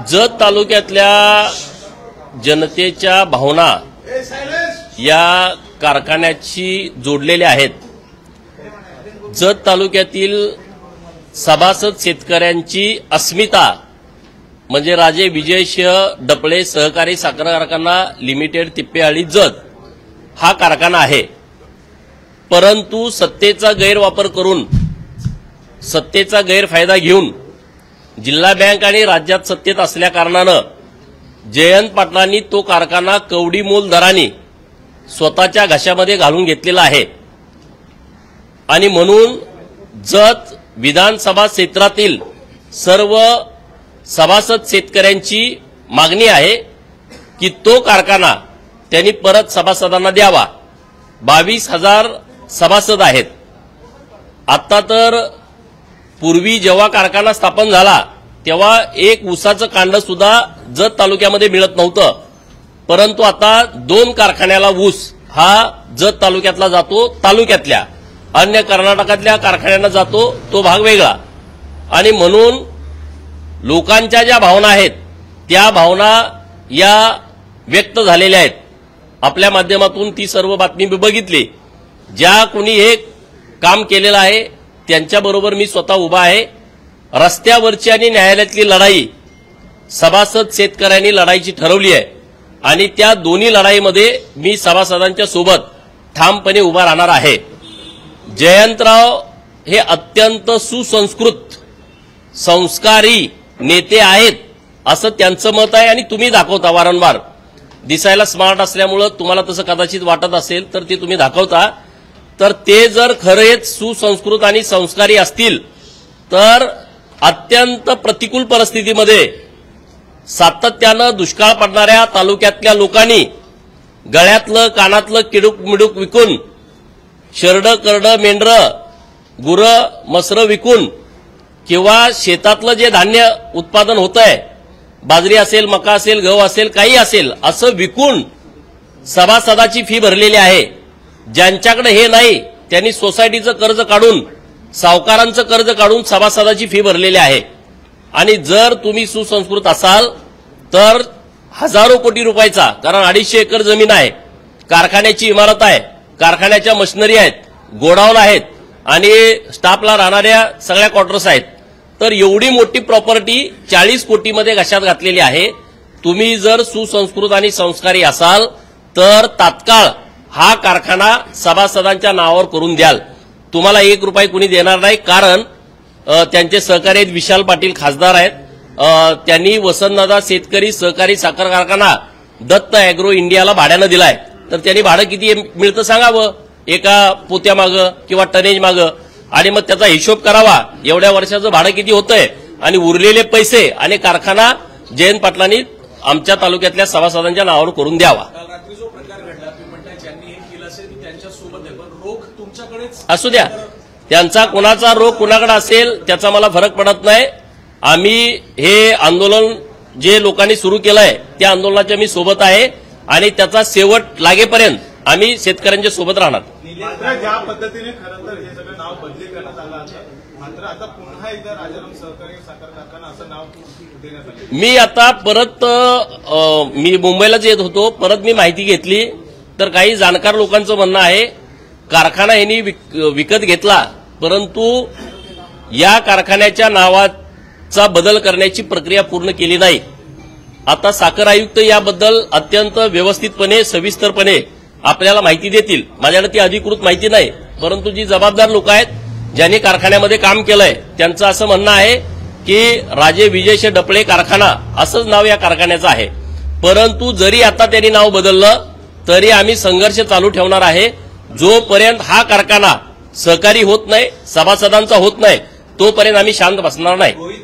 जत तालुक्यातल्या जनतेच्या भावना या कारखान्याशी जोडलेल्या आहेत। जत तालुक्यातील सभासद शेतकऱ्यांची अस्मिता म्हणजे राजे विजयसिंह डपळे सहकारी साखर कारखाना लिमिटेड तिप्पेआळी जत हा कारखाना आहे। परंतु सत्तेचा गैरवापर करून सत्तेचा गैरफायदा घेऊन जिल्हा बँक आणि राज्यात सत्तेत असल्या कारणाने जयंत पाटलांनी तो कारखाना कवडी मोल दराने स्वतःच्या घशामध्ये घालून घेतलेला आहे आणि म्हणून जत विधानसभा क्षेत्रातील सर्व सभासद शेतकऱ्यांची मागणी आहे की तो कारखाना त्यांनी परत सभासदांना द्यावा। 22,000 सभासद आहेत। आता तर पूर्वी जेव्हा कारखाना स्थापन झाला तेव्हा एक ऊसाचं कांड सुद्धा जत तालुक्यामध्ये मिळत नव्हतं, परंतु आता 2 कारखान्याला ऊस हा जत तालुक्यातला जातो, तालुक्यातल्या अन्य कर्नाटकातल्या कारखान्यांना जातो तो भाग वेगळा। आणि म्हणून लोकांच्या ज्या भावना आहेत त्या भावना या व्यक्त झालेल्या आहेत। आपल्या माध्यमातून ती सर्व बातमी मी बघितली। ज्या कोणी हे काम केलेलं आहे त्यांच्याबरोबर मी स्वतः उभा आहे। रस्त्यावरची आणि न्यायालयातली लढाई सभासद शेतकऱ्यांनी लढाईची ठरवली आहे आणि त्या दोन्ही लढाईमध्ये मी सभासदांच्या सोबत ठामपणे उभा राहणार आहे। जयंतराव हे अत्यंत सुसंस्कृत संस्कारी नेते आहेत असं त्यांचं मत आहे आणि तुम्ही दाखवता वारंवार। दिसायला स्मार्ट असल्यामुळे तुम्हाला तसं कदाचित वाटत असेल तर ते तुम्ही दाखवता। तर ते जर खरेच सुसंस्कृत आणि संस्कारी असतील तर अत्यंत प्रतिकूल परिस्थितीमध्ये सातत्यानं दुष्काळ पडणाऱ्या तालुक्यातल्या लोकांनी गळ्यातलं कानातलं किडूक मिडूक विकून शरड करड मेंढर गुरं मसरं विकून किंवा शेतातलं जे धान्य उत्पादन होतंय बाजरी असेल मका असेल गहू असेल काही असेल असं विकून सभासदाची फी भरलेली आहे। ज्यांच्याकडे हे नाही त्यांनी सोसायटीचं कर्ज काढून सावकारांचं कर्ज काढून सभासदाची फी भरलेली आहे। आणि जर तुम्ही सुसंस्कृत असाल तर हजारो कोटी रुपयाचा, कारण 250 एकर जमीन आहे, कारखान्याची इमारत आहे, कारखान्याच्या मशिनरी आहेत, गोडाऊन आहेत आणि स्टाफला राहणाऱ्या सगळ्या क्वार्टर्स आहेत, तर एवढी मोठी प्रॉपर्टी 40 कोटीमध्ये घशात घातलेली आहे। तुम्ही जर सुसंस्कृत आणि संस्कारी असाल तर तात्काळ हा कारखाना सभासदांच्या नावावर करून द्याल। तुम्हाला 1 रुपया कुणी देणार नाही, कारण त्यांचे सहकारी आहेत, विशाल पाटील खासदार आहेत, त्यांनी वसंतदादा शेतकरी सहकारी साखर कारखाना दत्त अॅग्रो इंडियाला भाड्यानं दिलाय। तर त्यांनी भाडं किती मिळतं सांगावं एका पोत्यामागं किंवा टनेज मागं, आणि मग त्याचा हिशोब करावा एवढ्या वर्षाचं भाडं किती होतंय आणि उरलेले पैसे आणि कारखाना जयंत पाटलांनी आमच्या तालुक्यातल्या सभासदांच्या नावावर करून द्यावा। असू द्या, त्यांचा कोणाचा रोग कुणाकडे असेल त्याचा मला फरक पडत नाही। आम्ही हे आंदोलन जे लोकांनी सुरू केलंय त्या आंदोलनाच्या मी सोबत आहे आणि त्याचा शेवट लागेपर्यंत आम्ही शेतकऱ्यांच्या सोबत राहणार। ज्या पद्धतीने खरं तर हे सगळं नाव बदली करण्यात आलं आहे, मात्र आता पुन्हा एकदा राजाराम सहकारी साखर कारखाना असं नाव देण्यात आलं। मी आता परत मी मुंबईलाच येत होतो, परत मी माहिती घेतली तर काही जाणकार लोकांचं म्हणणं आहे कारखाना यांनी विकत घेतला, परंतु या कारखान्याच्या नावाचा बदल करण्याची प्रक्रिया पूर्ण केली नाही। आता साखर आयुक्त याबद्दल अत्यंत व्यवस्थितपणे सविस्तरपणे आपल्याला माहिती देतील। माझ्याकडे ती अधिकृत माहिती नाही, परंतु जी जबाबदार लोक आहेत ज्यांनी कारखान्यामध्ये काम केलंय त्यांचं असं म्हणणं आहे की राजे विजयसिंह डपळे कारखाना असंच नाव या कारखान्याचं आहे। परंतु जरी आता त्यांनी नाव बदललं तरी आम्ही संघर्ष चालू ठेवणार आहे। जोपर्यंत हा कारखाना सहकारी होत नाही, सभासदांचा होत नाही, तोपर्यंत आम्ही शांत बसणार नाही।